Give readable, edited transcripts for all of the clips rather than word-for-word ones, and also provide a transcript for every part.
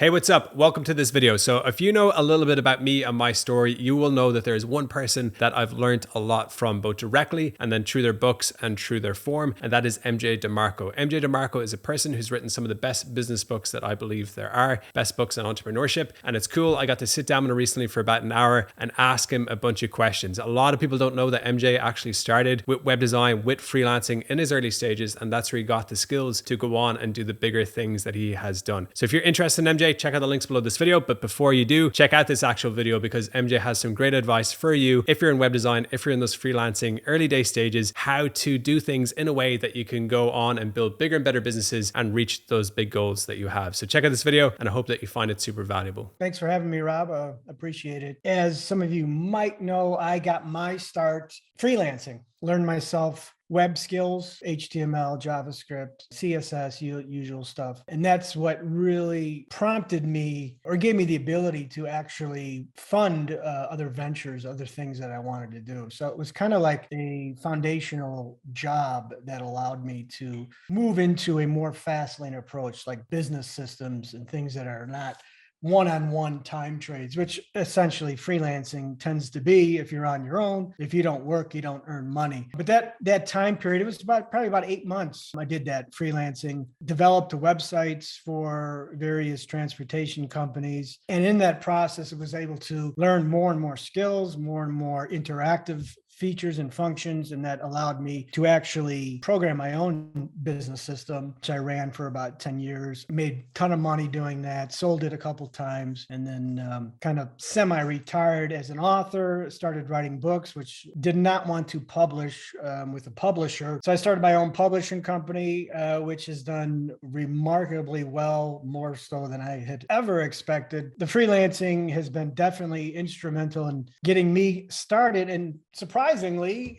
Hey, what's up? Welcome to this video. So if you know a little bit about me and my story, you will know that there is one person that I've learned a lot from, both directly and then through their books and through their form, and that is MJ DeMarco. MJ DeMarco is a person who's written some of the best business books that I believe there are, best books on entrepreneurship. And it's cool. I got to sit down with him recently for about an hour and ask him a bunch of questions. A lot of people don't know that MJ actually started with web design, with freelancing in his early stages, and that's where he got the skills to go on and do the bigger things that he has done. So if you're interested in MJ, check out the links below this video. But before you do, check out this actual video because MJ has some great advice for you if you're in web design, if you're in those freelancing early day stages, how to do things in a way that you can go on and build bigger and better businesses and reach those big goals that you have. So check out this video and I hope that you find it super valuable. Thanks for having me, Rob. Appreciate it. As some of you might know, I got my start freelancing, learned myself web skills, HTML, JavaScript, CSS, usual stuff. And that's what really prompted me or gave me the ability to actually fund other ventures, other things that I wanted to do. So it was kind of like a foundational job that allowed me to move into a more Fastlane approach, like business systems and things that are not one-on-one time trades, which essentially freelancing tends to be. If you're on your own, if you don't work, you don't earn money. But that time period, it was probably about 8 months. I did that freelancing, developed websites for various transportation companies. And in that process, I was able to learn more and more skills, more and more interactive features and functions, and that allowed me to actually program my own business system, which I ran for about 10 years, made a ton of money doing that, sold it a couple times, and then kind of semi-retired as an author, started writing books, which did not want to publish with a publisher. So I started my own publishing company, which has done remarkably well, more so than I had ever expected. The freelancing has been definitely instrumental in getting me started, and surprisingly,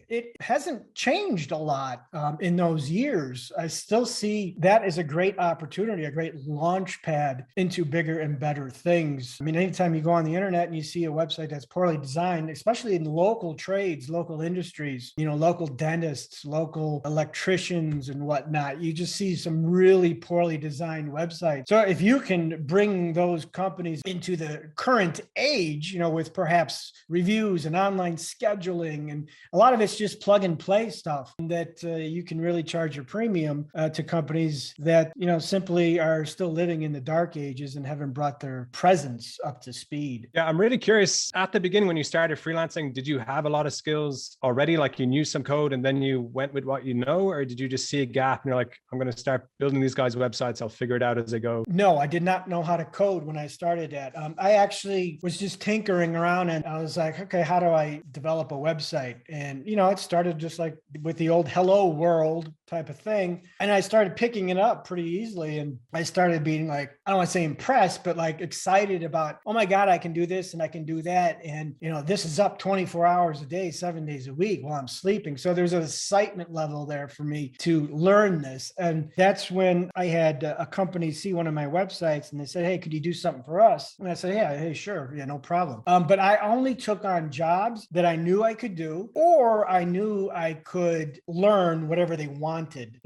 it hasn't changed a lot in those years. I still see that as a great opportunity, a great launch pad into bigger and better things. I mean, anytime you go on the internet and you see a website that's poorly designed, especially in local trades, local industries, local dentists, local electricians and whatnot, you just see some really poorly designed websites. So if you can bring those companies into the current age, with perhaps reviews and online scheduling, and a lot of it's just plug and play stuff that you can really charge your premium to companies that, simply are still living in the dark ages and haven't brought their presence up to speed. Yeah, I'm really curious. At the beginning, when you started freelancing, did you have a lot of skills already? Like you knew some code and then you went with what you know, or did you just see a gap and you're like, I'm going to start building these guys' websites. I'll figure it out as I go? No, I did not know how to code when I started that. I actually was just tinkering around and I was like, okay, how do I develop a website? And, it started just like with the old hello world type of thing. And I started picking it up pretty easily. And I started being like, I don't want to say impressed, but like excited about, oh my God, I can do this and I can do that. And, this is up 24 hours a day, 7 days a week while I'm sleeping. So there's an excitement level there for me to learn this. And that's when I had a company see one of my websites and they said, hey, could you do something for us? And I said, yeah, hey, sure. Yeah, no problem. But I only took on jobs that I knew I could do, or I knew I could learn whatever they wanted.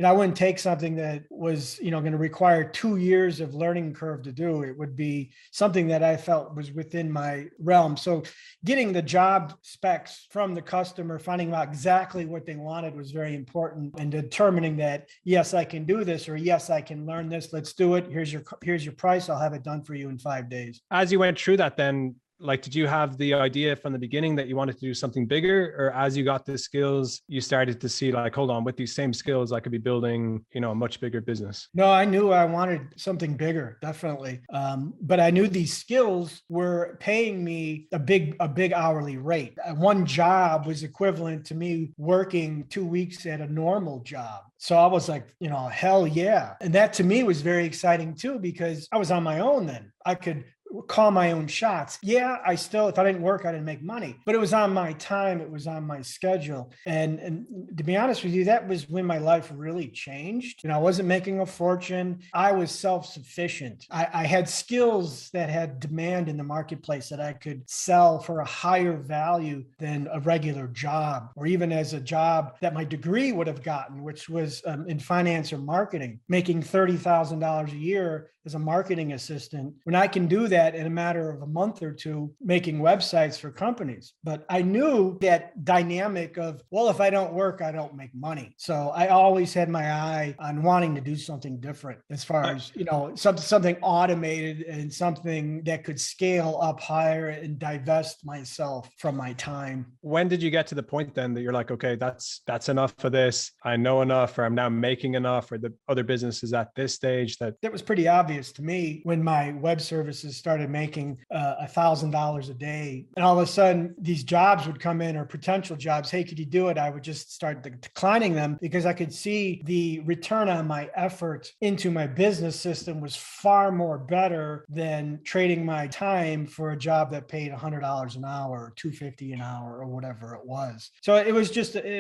I wouldn't take something that was, going to require 2 years of learning curve to do. It would be something that I felt was within my realm. So getting the job specs from the customer, finding out exactly what they wanted was very important, and determining that, yes, I can do this, or yes, I can learn this. Let's do it. Here's your price. I'll have it done for you in 5 days. As you went through that, then, did you have the idea from the beginning that you wanted to do something bigger, or as you got the skills, you started to see like, hold on, with these same skills, I could be building, a much bigger business? No, I knew I wanted something bigger, definitely. But I knew these skills were paying me a big hourly rate. One job was equivalent to me working 2 weeks at a normal job. So I was like, hell yeah. And that to me was very exciting too, because I was on my own then. I could call my own shots. Yeah, if I didn't work, I didn't make money, but it was on my time. It was on my schedule. And to be honest with you, that was when my life really changed. I wasn't making a fortune. I was self-sufficient. I had skills that had demand in the marketplace that I could sell for a higher value than a regular job, or even as a job that my degree would have gotten, which was in finance or marketing, making $30,000 a year as a marketing assistant when I can do that in a matter of a month or two, making websites for companies. But I knew that dynamic of, well, if I don't work, I don't make money. So I always had my eye on wanting to do something different as far as, something automated and something that could scale up higher and divest myself from my time. When did you get to the point then that you're like, okay, that's enough for this. I know enough, or I'm now making enough, or the other businesses at this stage that was pretty obvious to me when my web services started making $1,000 a day. And all of a sudden these jobs would come in, or potential jobs. Hey, could you do it? I would just start declining them because I could see the return on my effort into my business system was far more better than trading my time for a job that paid $100 an hour or $250 an hour or whatever it was. So it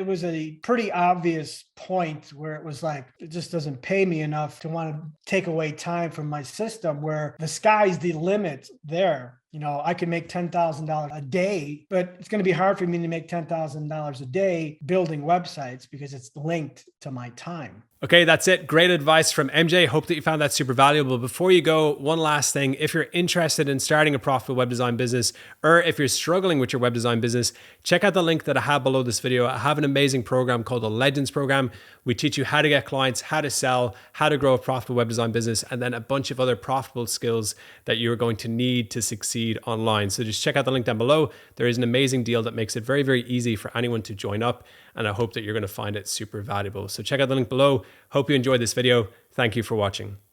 was a pretty obvious point where it was like, it just doesn't pay me enough to want to take away time from my system, where the sky's the limit there. I could make $10,000 a day, but it's going to be hard for me to make $10,000 a day building websites because it's linked to my time. Okay, that's it. Great advice from MJ. Hope that you found that super valuable. Before you go, one last thing. If you're interested in starting a profitable web design business, or if you're struggling with your web design business, check out the link that I have below this video. I have an amazing program called the Legends Program. We teach you how to get clients, how to sell, how to grow a profitable web design business, and then a bunch of other profitable skills that you're going to need to succeed online. So just check out the link down below. There is an amazing deal that makes it very, very easy for anyone to join up. And I hope that you're going to find it super valuable. So check out the link below. Hope you enjoyed this video. Thank you for watching.